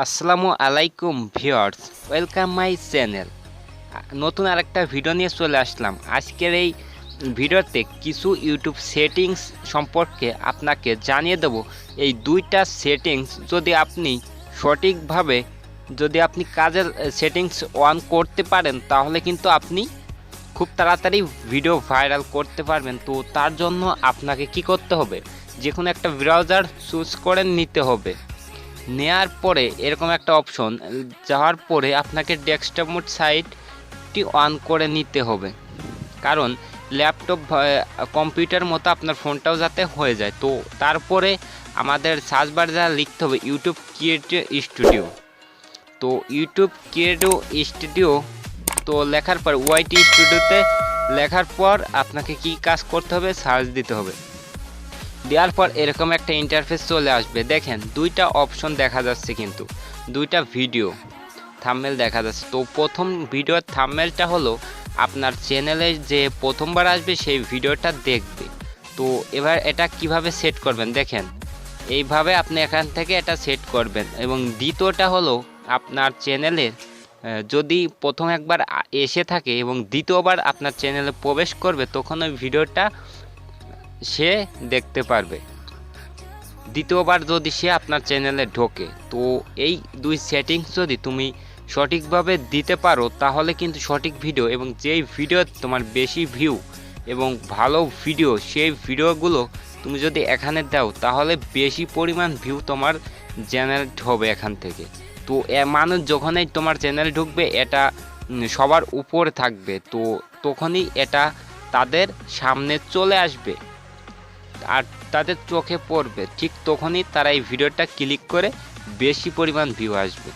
আসসালামু আলাইকুম viewers, welcome my channel. নতুন আরেকটা ভিডিও নিয়ে চলে আসলাম। আজকের এই ভিডিওতে কিছু ইউটিউব সেটিংস সম্পর্কে আপনাকে জানিয়ে দেব। এই দুইটা সেটিংস যদি আপনি সঠিকভাবে কাজের সেটিংস অন করতে পারেন, তাহলে কিন্তু আপনি খুব তাড়াতাড়ি ভিডিও ভাইরাল করতে পারবেন। তো তার জন্য আপনাকে কি করতে হবে, যে কোনো একটা ব্রাউজার চুজ করে নিতে হবে। নেয়ার পরে এরকম একটা অপশন যাওয়ার পরে আপনাকে ডেস্কটপ মোড সাইটটি অন করে নিতে হবে, কারণ ল্যাপটপ কম্পিউটার মতো আপনার ফোনটাও যাতে হয়ে যায়। তো তারপরে আমাদের সার্চ বারে যা লিখতে হবে ইউটিউব ক্রিয়েটিভ স্টুডিও। তো ইউটিউব ক্রিয়েটিভ স্টুডিও তো লেখার পর ওয়াইটি স্টুডিওতে লেখার পর আপনাকে কি কাজ করতে হবে, সার্চ দিতে হবে। দেওয়ার পর এরকম একটা ইন্টারফেস চলে আসবে। দেখেন দুইটা অপশন দেখা যাচ্ছে, কিন্তু দুইটা ভিডিও থাম্বনেল দেখা যাচ্ছে। তো প্রথম ভিডিওর থাম্বনেলটা হলো আপনার চ্যানেলে যে প্রথমবার আসবে সেই ভিডিওটা দেখবে। তো এবার এটা কিভাবে সেট করবেন, দেখেন এইভাবে আপনি এখান থেকে এটা সেট করবেন। এবং দ্বিতীয়টা হলো আপনার চ্যানেলের যদি প্রথম একবার এসে থাকে এবং দ্বিতীয়বার আপনার চ্যানেলে প্রবেশ করবে, তখন ওই ভিডিওটা সে দেখতে পারবে দ্বিতীয়বার যদি সে আপনার চ্যানেলে ঢোকে। তো এই দুই সেটিংস যদি তুমি সঠিকভাবে দিতে পারো, তাহলে কিন্তু সঠিক ভিডিও এবং যেই ভিডিও তোমার বেশি ভিউ এবং ভালো ভিডিও, সেই ভিডিওগুলো তুমি যদি এখানে দাও, তাহলে বেশি পরিমাণ ভিউ তোমার চ্যানেল হবে এখান থেকে। তো মানুষ যখনই তোমার চ্যানেল ঢুকবে, এটা সবার উপরে থাকবে। তো তখনই এটা তাদের সামনে চলে আসবে আর তাদের চোখে পড়বে, ঠিক তখনই তারা এই ভিডিওটা ক্লিক করে বেশি পরিমাণ ভিউ আসবে।